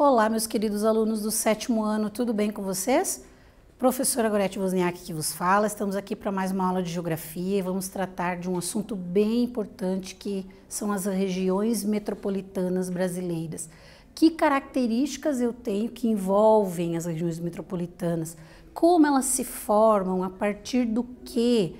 Olá, meus queridos alunos do 7º ano, tudo bem com vocês? Professora Gorete Wozniak que vos fala, estamos aqui para mais uma aula de geografia e vamos tratar de um assunto bem importante que são as regiões metropolitanas brasileiras. Que características eu tenho que envolvem as regiões metropolitanas? Como elas se formam, a partir do quê?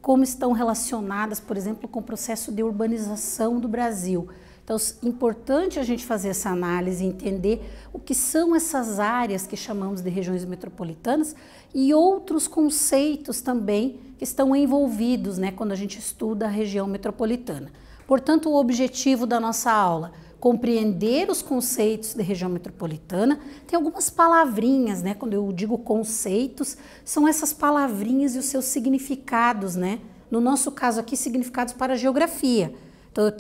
Como estão relacionadas, por exemplo, com o processo de urbanização do Brasil? Então, é importante a gente fazer essa análise e entender o que são essas áreas que chamamos de regiões metropolitanas e outros conceitos também que estão envolvidos, né, quando a gente estuda a região metropolitana. Portanto, o objetivo da nossa aula, compreender os conceitos de região metropolitana. Tem algumas palavrinhas, né, quando eu digo conceitos, são essas palavrinhas e os seus significados, né? No nosso caso aqui, significados para a geografia. Então,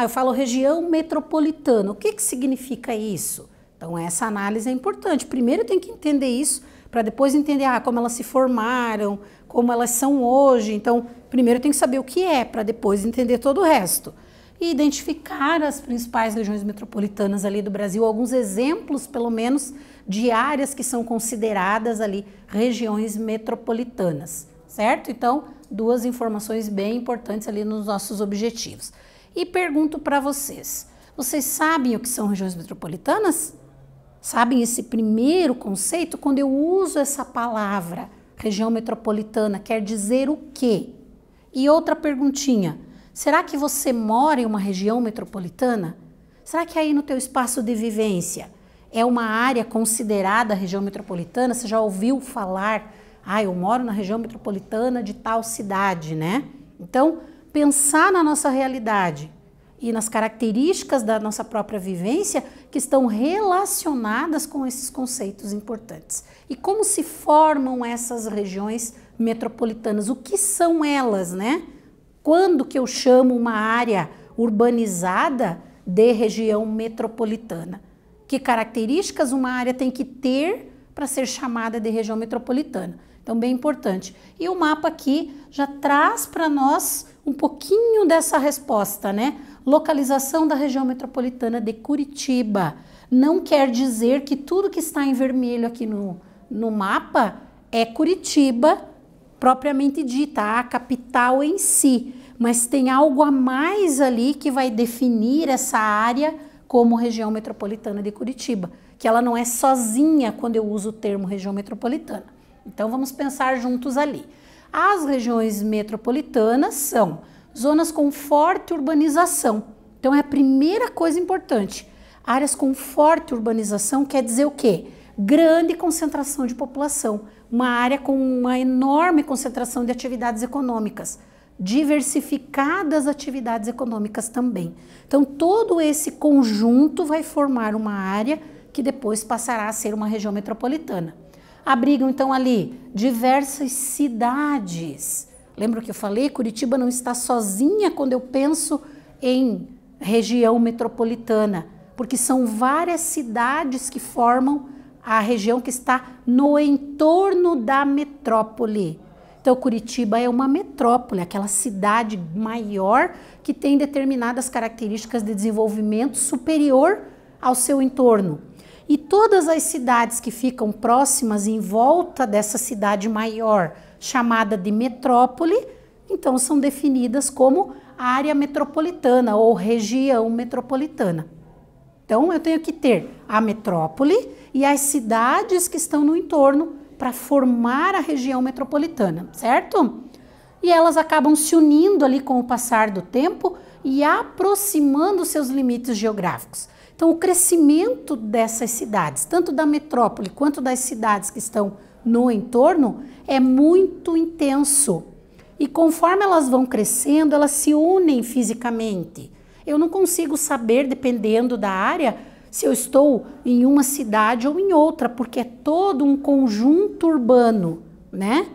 eu falo região metropolitana. O que significa isso? Então, essa análise é importante. Primeiro, eu tenho que entender isso, para depois entender como elas se formaram, como elas são hoje. Então, primeiro eu tenho que saber o que é, para depois entender todo o resto. E identificar as principais regiões metropolitanas ali do Brasil, alguns exemplos, pelo menos, de áreas que são consideradas ali regiões metropolitanas, certo? Então, duas informações bem importantes ali nos nossos objetivos. E pergunto para vocês, vocês sabem o que são regiões metropolitanas? Sabem esse primeiro conceito? Quando eu uso essa palavra, região metropolitana, quer dizer o quê? E outra perguntinha, será que você mora em uma região metropolitana? Será que aí no teu espaço de vivência é uma área considerada região metropolitana? Você já ouviu falar, eu moro na região metropolitana de tal cidade, né? Então, pensar na nossa realidade e nas características da nossa própria vivência que estão relacionadas com esses conceitos importantes. E como se formam essas regiões metropolitanas? O que são elas, né? Quando que eu chamo uma área urbanizada de região metropolitana? Que características uma área tem que ter para ser chamada de região metropolitana? Então, bem importante. E o mapa aqui já traz para nós um pouquinho dessa resposta, né? Localização da região metropolitana de Curitiba. Não quer dizer que tudo que está em vermelho aqui no mapa é Curitiba propriamente dita, a capital em si. Mas tem algo a mais ali que vai definir essa área como região metropolitana de Curitiba. Que ela não é sozinha quando eu uso o termo região metropolitana. Então, vamos pensar juntos ali. As regiões metropolitanas são zonas com forte urbanização. Então, é a primeira coisa importante. Áreas com forte urbanização quer dizer o quê? Grande concentração de população. Uma área com uma enorme concentração de atividades econômicas. Diversificadas atividades econômicas também. Então, todo esse conjunto vai formar uma área que depois passará a ser uma região metropolitana. Abrigam, então, ali diversas cidades. Lembra que eu falei? Curitiba não está sozinha quando eu penso em região metropolitana, porque são várias cidades que formam a região que está no entorno da metrópole. Então, Curitiba é uma metrópole, aquela cidade maior que tem determinadas características de desenvolvimento superior ao seu entorno. E todas as cidades que ficam próximas em volta dessa cidade maior, chamada de metrópole, então são definidas como área metropolitana ou região metropolitana. Então eu tenho que ter a metrópole e as cidades que estão no entorno para formar a região metropolitana, certo? E elas acabam se unindo ali com o passar do tempo e aproximando seus limites geográficos. Então, o crescimento dessas cidades, tanto da metrópole quanto das cidades que estão no entorno, é muito intenso. E conforme elas vão crescendo, elas se unem fisicamente. Eu não consigo saber, dependendo da área, se eu estou em uma cidade ou em outra, porque é todo um conjunto urbano, né?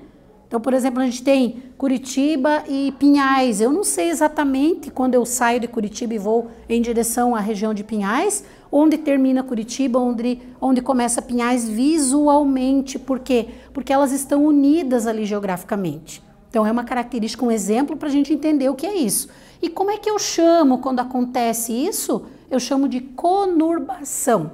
Então, por exemplo, a gente tem Curitiba e Pinhais. Eu não sei exatamente quando eu saio de Curitiba e vou em direção à região de Pinhais, onde termina Curitiba, onde começa Pinhais visualmente. Por quê? Porque elas estão unidas ali geograficamente. Então, é uma característica, um exemplo para a gente entender o que é isso. E como é que eu chamo quando acontece isso? Eu chamo de conurbação.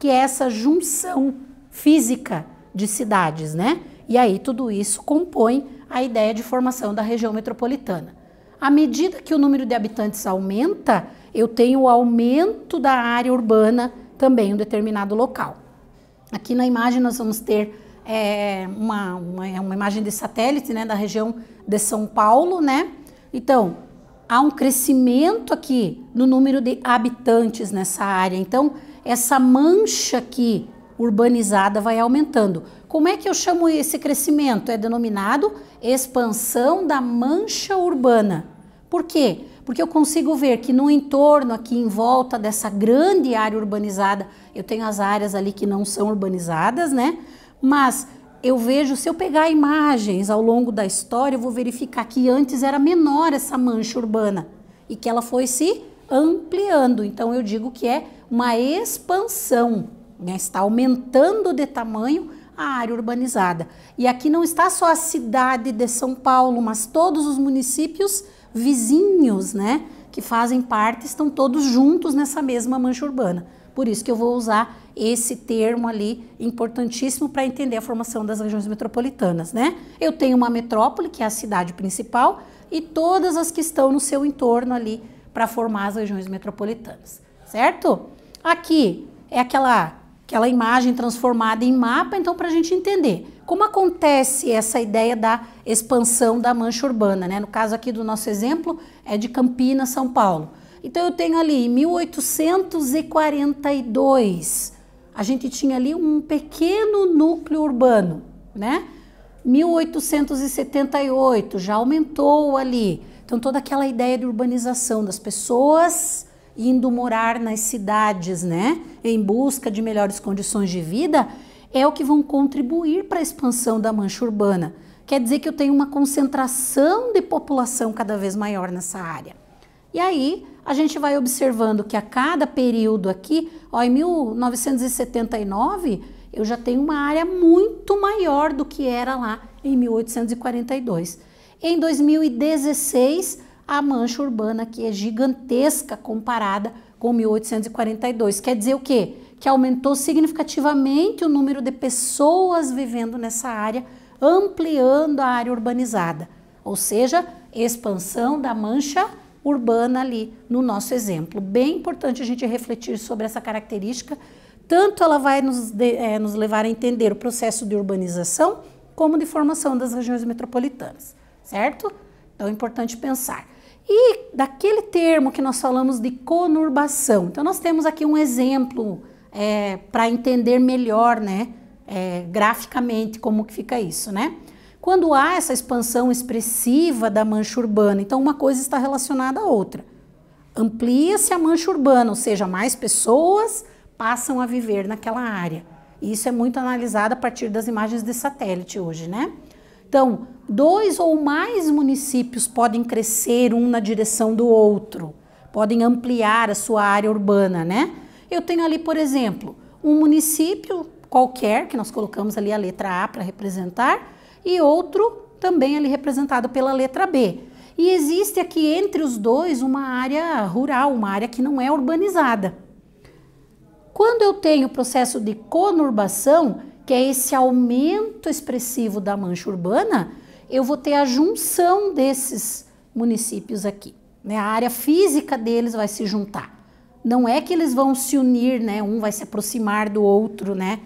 que é essa junção física de cidades, né? E aí tudo isso compõe a ideia de formação da região metropolitana. À medida que o número de habitantes aumenta, eu tenho o aumento da área urbana também em um determinado local. Aqui na imagem nós vamos ter uma imagem de satélite, né, da região de São Paulo, né? Então, há um crescimento aqui no número de habitantes nessa área. Então, essa mancha aqui urbanizada vai aumentando. Como é que eu chamo esse crescimento? É denominado expansão da mancha urbana. Por quê? Porque eu consigo ver que no entorno aqui em volta dessa grande área urbanizada, eu tenho as áreas ali que não são urbanizadas, né? Mas eu vejo, se eu pegar imagens ao longo da história, eu vou verificar que antes era menor essa mancha urbana e que ela foi se ampliando. Então eu digo que é uma expansão, né? Está aumentando de tamanho a área urbanizada. E aqui não está só a cidade de São Paulo, mas todos os municípios vizinhos, né, que fazem parte, estão todos juntos nessa mesma mancha urbana. Por isso que eu vou usar esse termo ali, importantíssimo para entender a formação das regiões metropolitanas, né? Eu tenho uma metrópole, que é a cidade principal, e todas as que estão no seu entorno ali para formar as regiões metropolitanas, certo? Aqui é aquela imagem transformada em mapa, então para a gente entender como acontece essa ideia da expansão da mancha urbana, né? No caso aqui do nosso exemplo é de Campinas, São Paulo. Então eu tenho ali em 1842, a gente tinha ali um pequeno núcleo urbano, né? 1878 já aumentou ali. Então toda aquela ideia de urbanização das pessoas indo morar nas cidades, né, em busca de melhores condições de vida, é o que vão contribuir para a expansão da mancha urbana. Quer dizer que eu tenho uma concentração de população cada vez maior nessa área. E aí a gente vai observando que a cada período aqui, ó, em 1979, eu já tenho uma área muito maior do que era lá em 1842. Em 2016, a mancha urbana aqui é gigantesca comparada com 1842. Quer dizer o quê? Que aumentou significativamente o número de pessoas vivendo nessa área, ampliando a área urbanizada. Ou seja, expansão da mancha urbana ali no nosso exemplo. Bem importante a gente refletir sobre essa característica, tanto ela vai nos levar a entender o processo de urbanização, como de formação das regiões metropolitanas, certo? Então é importante pensar. E daquele termo que nós falamos de conurbação, então nós temos aqui um exemplo para entender melhor, né, graficamente como que fica isso, né? Quando há essa expansão expressiva da mancha urbana, então uma coisa está relacionada à outra. Amplia-se a mancha urbana, ou seja, mais pessoas passam a viver naquela área. E isso é muito analisado a partir das imagens de satélite hoje, né? Então, 2 ou mais municípios podem crescer um na direção do outro, podem ampliar a sua área urbana, né? Eu tenho ali, por exemplo, um município qualquer, que nós colocamos ali a letra A para representar, e outro também ali representado pela letra B. E existe aqui entre os dois uma área rural, uma área que não é urbanizada. Quando eu tenho o processo de conurbação, que é esse aumento expressivo da mancha urbana, eu vou ter a junção desses municípios aqui, né? A área física deles vai se juntar. Não é que eles vão se unir, né? Um vai se aproximar do outro, né?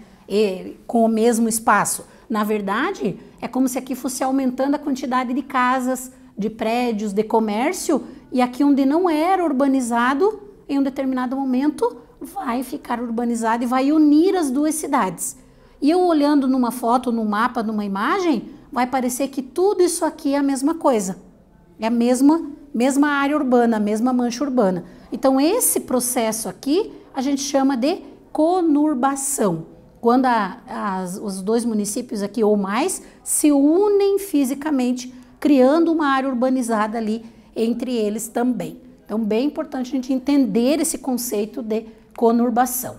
Com o mesmo espaço. Na verdade, é como se aqui fosse aumentando a quantidade de casas, de prédios, de comércio, e aqui onde não era urbanizado, em um determinado momento, vai ficar urbanizado e vai unir as duas cidades. E eu olhando numa foto, num mapa, numa imagem, vai parecer que tudo isso aqui é a mesma coisa. É a mesma área urbana, a mesma mancha urbana. Então, esse processo aqui, a gente chama de conurbação. Quando os dois municípios aqui ou mais se unem fisicamente, criando uma área urbanizada ali entre eles também. Então, bem importante a gente entender esse conceito de conurbação.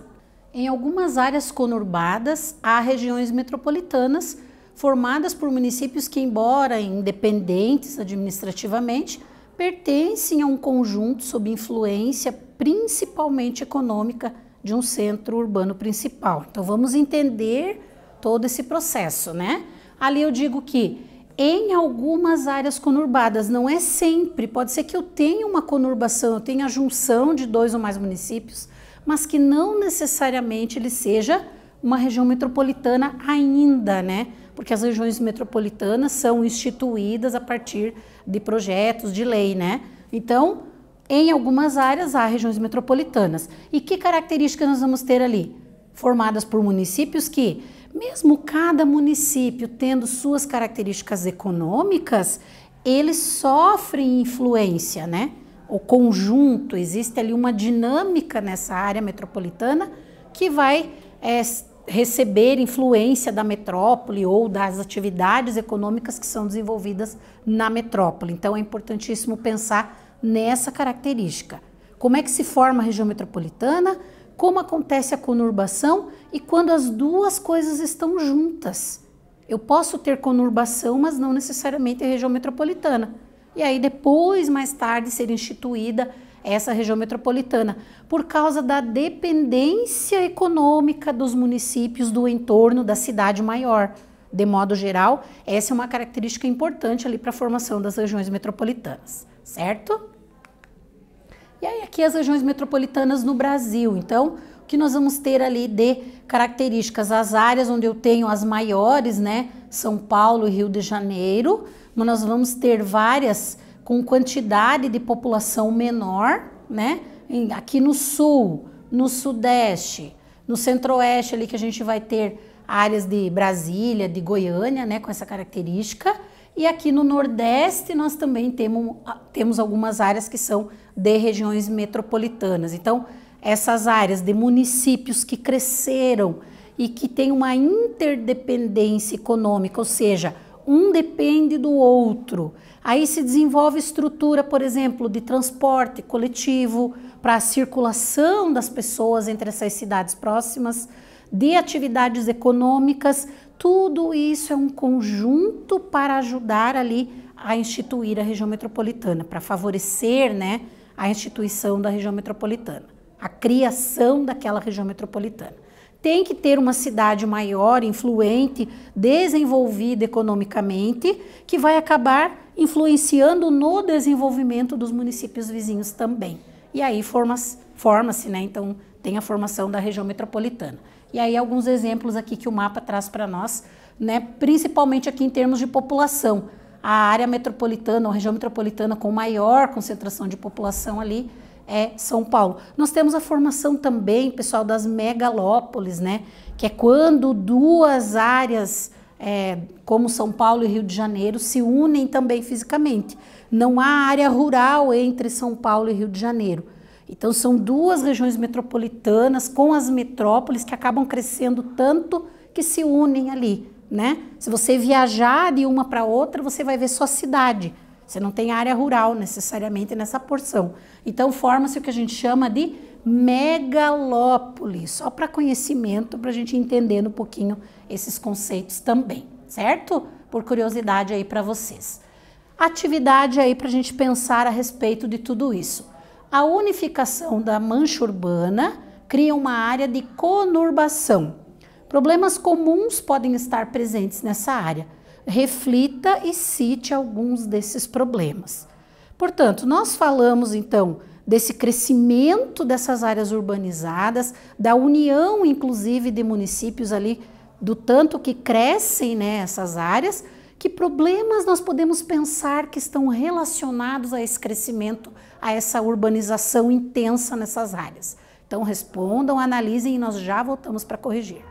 Em algumas áreas conurbadas, há regiões metropolitanas formadas por municípios que, embora independentes administrativamente, pertencem a um conjunto sob influência principalmente econômica de um centro urbano principal. Então vamos entender todo esse processo, né? Ali eu digo que em algumas áreas conurbadas, não é sempre, pode ser que eu tenha uma conurbação, eu tenha a junção de 2 ou mais municípios, mas que não necessariamente ele seja uma região metropolitana ainda, né? Porque as regiões metropolitanas são instituídas a partir de projetos de lei, né? Então, em algumas áreas há regiões metropolitanas. E que características nós vamos ter ali? Formadas por municípios que, mesmo cada município tendo suas características econômicas, eles sofrem influência, né? O conjunto, existe ali uma dinâmica nessa área metropolitana que vai receber influência da metrópole ou das atividades econômicas que são desenvolvidas na metrópole. Então é importantíssimo pensar nessa característica. Como é que se forma a região metropolitana? Como acontece a conurbação e quando as duas coisas estão juntas. Eu posso ter conurbação, mas não necessariamente a região metropolitana. E aí depois, mais tarde, ser instituída essa região metropolitana, por causa da dependência econômica dos municípios do entorno da cidade maior. De modo geral, essa é uma característica importante ali para a formação das regiões metropolitanas, certo? E aí aqui as regiões metropolitanas no Brasil. Então, o que nós vamos ter ali de características? As áreas onde eu tenho as maiores, né? São Paulo e Rio de Janeiro. Mas nós vamos ter várias com quantidade de população menor, né? Aqui no sul, no sudeste, no centro-oeste ali que a gente vai ter áreas de Brasília, de Goiânia, né? Com essa característica. E aqui no Nordeste nós também temos algumas áreas que são de regiões metropolitanas. Então, essas áreas de municípios que cresceram e que têm uma interdependência econômica, ou seja, um depende do outro. Aí se desenvolve estrutura, por exemplo, de transporte coletivo para a circulação das pessoas entre essas cidades próximas, de atividades econômicas. Tudo isso é um conjunto para ajudar ali a instituir a região metropolitana, para favorecer, né, a instituição da região metropolitana, a criação daquela região metropolitana. Tem que ter uma cidade maior, influente, desenvolvida economicamente, que vai acabar influenciando no desenvolvimento dos municípios vizinhos também. E aí forma-se, né, então tem a formação da região metropolitana. E aí alguns exemplos aqui que o mapa traz para nós, né, principalmente aqui em termos de população. A área metropolitana, ou região metropolitana com maior concentração de população ali é São Paulo. Nós temos a formação também, pessoal, das megalópolis, né, que é quando duas áreas, como São Paulo e Rio de Janeiro, se unem também fisicamente. Não há área rural entre São Paulo e Rio de Janeiro. Então, são duas regiões metropolitanas com as metrópoles que acabam crescendo tanto que se unem ali, né? Se você viajar de uma para outra, você vai ver só cidade. Você não tem área rural necessariamente nessa porção. Então, forma-se o que a gente chama de megalópole, só para conhecimento, para a gente entender um pouquinho esses conceitos também, certo? Por curiosidade aí para vocês. Atividade aí para a gente pensar a respeito de tudo isso. A unificação da mancha urbana cria uma área de conurbação. Problemas comuns podem estar presentes nessa área. Reflita e cite alguns desses problemas. Portanto, nós falamos então desse crescimento dessas áreas urbanizadas, da união inclusive de municípios ali, do tanto que crescem, né, essas áreas. Que problemas nós podemos pensar que estão relacionados a esse crescimento, a essa urbanização intensa nessas áreas? Então respondam, analisem e nós já voltamos para corrigir.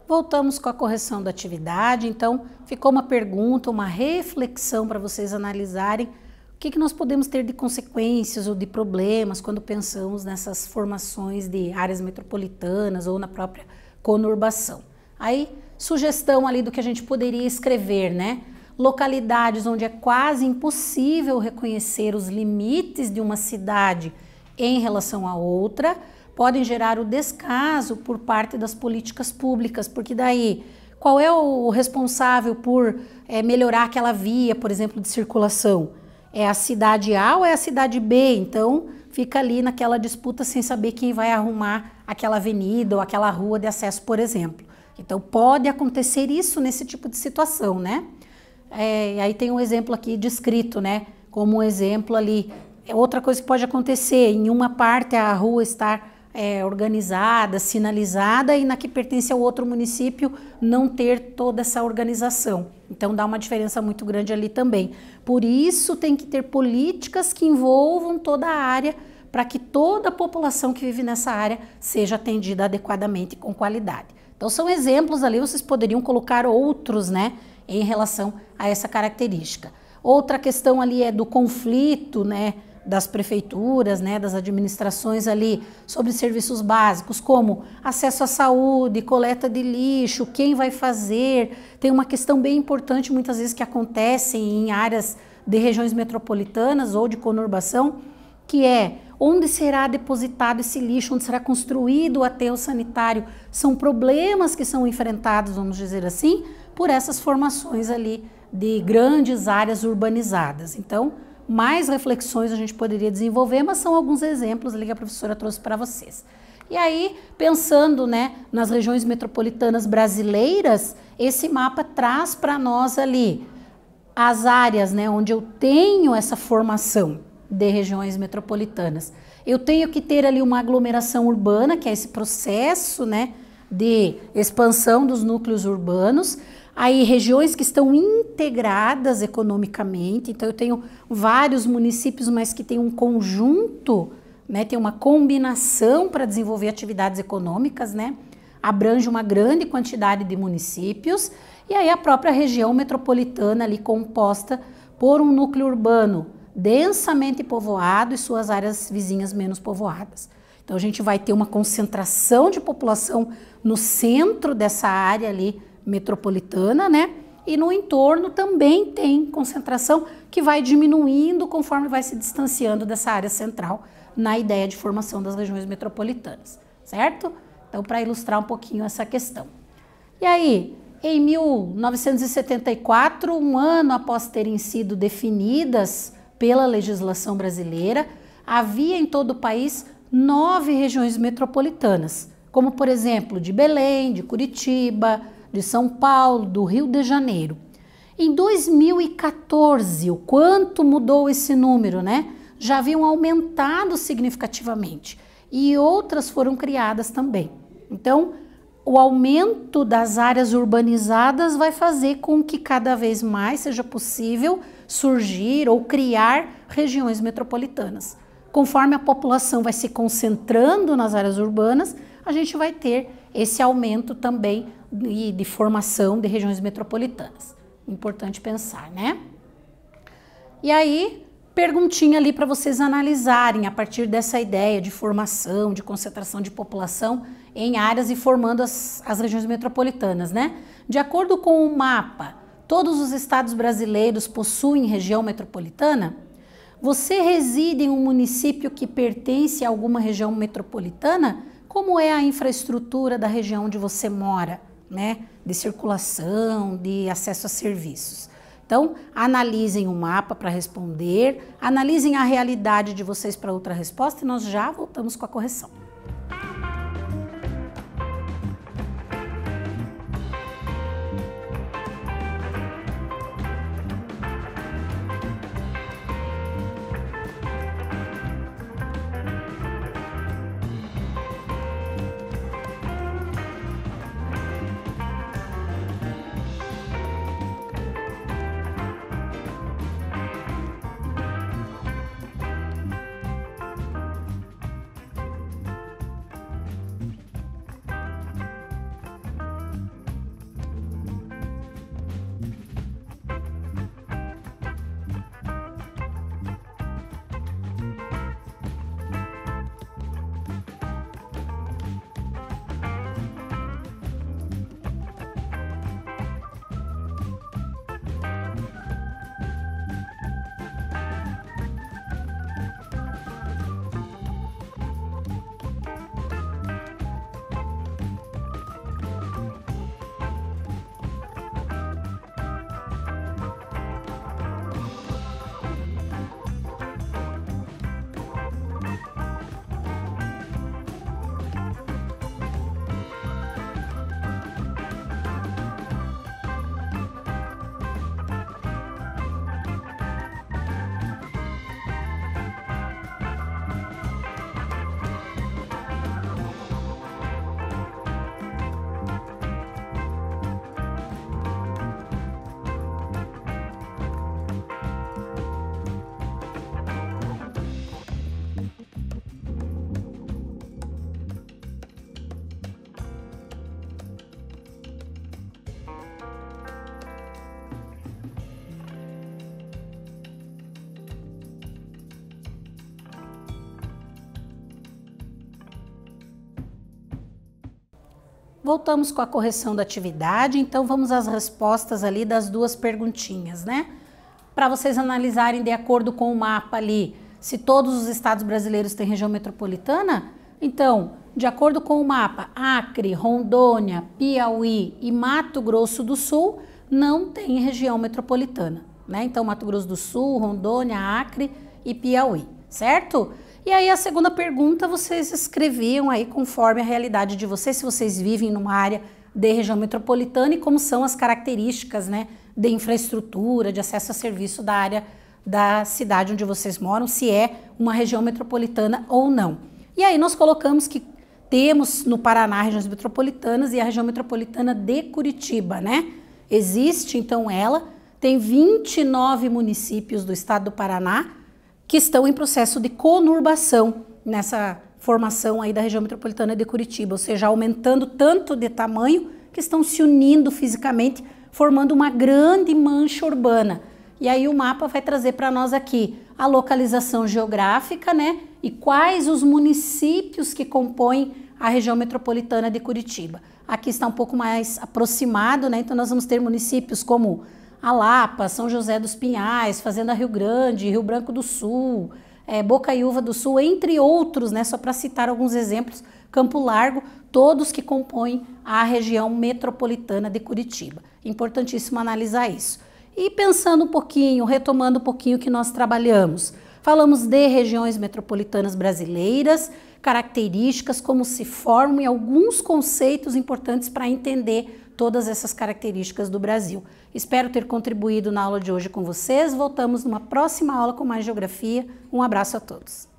Voltamos com a correção da atividade, então ficou uma pergunta, uma reflexão para vocês analisarem o que nós podemos ter de consequências ou de problemas quando pensamos nessas formações de áreas metropolitanas ou na própria conurbação. Aí, sugestão ali do que a gente poderia escrever, né? Localidades onde é quase impossível reconhecer os limites de uma cidade em relação a outra, podem gerar o descaso por parte das políticas públicas, porque daí, qual é o responsável por melhorar aquela via, por exemplo, de circulação? É a cidade A ou é a cidade B? Então, fica ali naquela disputa sem saber quem vai arrumar aquela avenida ou aquela rua de acesso, por exemplo. Então, pode acontecer isso nesse tipo de situação, né? Aí tem um exemplo aqui descrito, né? Como um exemplo ali. Outra coisa que pode acontecer, em uma parte a rua estar organizada, sinalizada, e na que pertence ao outro município não ter toda essa organização. Então dá uma diferença muito grande ali também. Por isso tem que ter políticas que envolvam toda a área para que toda a população que vive nessa área seja atendida adequadamente e com qualidade. Então são exemplos ali, vocês poderiam colocar outros, né, em relação a essa característica. Outra questão ali é do conflito, né, das prefeituras, né, das administrações ali sobre serviços básicos, como acesso à saúde, coleta de lixo, quem vai fazer. Tem uma questão bem importante muitas vezes que acontece em áreas de regiões metropolitanas ou de conurbação, que é onde será depositado esse lixo, onde será construído o aterro sanitário. São problemas que são enfrentados, vamos dizer assim, por essas formações ali de grandes áreas urbanizadas. Então, mais reflexões a gente poderia desenvolver, mas são alguns exemplos ali que a professora trouxe para vocês. E aí, pensando, né, nas regiões metropolitanas brasileiras, esse mapa traz para nós ali as áreas, né, onde eu tenho essa formação de regiões metropolitanas. Eu tenho que ter ali uma aglomeração urbana, que é esse processo, né, de expansão dos núcleos urbanos. Aí regiões que estão integradas economicamente, então eu tenho vários municípios, mas que tem um conjunto, né, tem uma combinação para desenvolver atividades econômicas, né, abrange uma grande quantidade de municípios, e aí a própria região metropolitana ali composta por um núcleo urbano densamente povoado e suas áreas vizinhas menos povoadas. Então a gente vai ter uma concentração de população no centro dessa área ali metropolitana, né? E no entorno também tem concentração que vai diminuindo conforme vai se distanciando dessa área central na ideia de formação das regiões metropolitanas, certo? Então, para ilustrar um pouquinho essa questão. E aí, em 1974, um ano após terem sido definidas pela legislação brasileira, havia em todo o país 9 regiões metropolitanas, como por exemplo de Belém, de Curitiba, de São Paulo, do Rio de Janeiro. Em 2014, o quanto mudou esse número, né? Já haviam aumentado significativamente e outras foram criadas também. Então, o aumento das áreas urbanizadas vai fazer com que cada vez mais seja possível surgir ou criar regiões metropolitanas. Conforme a população vai se concentrando nas áreas urbanas, a gente vai ter esse aumento também de formação de regiões metropolitanas. Importante pensar, né? E aí, perguntinha ali para vocês analisarem a partir dessa ideia de formação, de concentração de população em áreas e formando as regiões metropolitanas, né? De acordo com o mapa, todos os estados brasileiros possuem região metropolitana? Você reside em um município que pertence a alguma região metropolitana? Como é a infraestrutura da região onde você mora, né? De circulação, de acesso a serviços. Então, analisem o mapa para responder, analisem a realidade de vocês para outra resposta e nós já voltamos com a correção. Voltamos com a correção da atividade, então vamos às respostas ali das duas perguntinhas, né? Para vocês analisarem de acordo com o mapa ali, se todos os estados brasileiros têm região metropolitana, então, de acordo com o mapa, Acre, Rondônia, Piauí e Mato Grosso do Sul não tem região metropolitana, né? Então, Mato Grosso do Sul, Rondônia, Acre e Piauí, certo? E aí a segunda pergunta vocês escreviam aí conforme a realidade de vocês, se vocês vivem numa área de região metropolitana e como são as características, né, de infraestrutura, de acesso a serviço da área da cidade onde vocês moram, se é uma região metropolitana ou não. E aí nós colocamos que temos no Paraná regiões metropolitanas e a região metropolitana de Curitiba, né? Existe então ela, tem 29 municípios do estado do Paraná que estão em processo de conurbação nessa formação aí da região metropolitana de Curitiba, ou seja, aumentando tanto de tamanho que estão se unindo fisicamente, formando uma grande mancha urbana. E aí o mapa vai trazer para nós aqui a localização geográfica, né? E quais os municípios que compõem a região metropolitana de Curitiba. Aqui está um pouco mais aproximado, né? Então nós vamos ter municípios como Alapa, São José dos Pinhais, Fazenda Rio Grande, Rio Branco do Sul, Bocaiúva do Sul, entre outros, né? Só para citar alguns exemplos, Campo Largo, todos que compõem a região metropolitana de Curitiba. Importantíssimo analisar isso. E pensando um pouquinho, retomando um pouquinho o que nós trabalhamos, falamos de regiões metropolitanas brasileiras, características, como se formam e alguns conceitos importantes para entender todas essas características do Brasil. Espero ter contribuído na aula de hoje com vocês. Voltamos numa próxima aula com mais geografia. Um abraço a todos.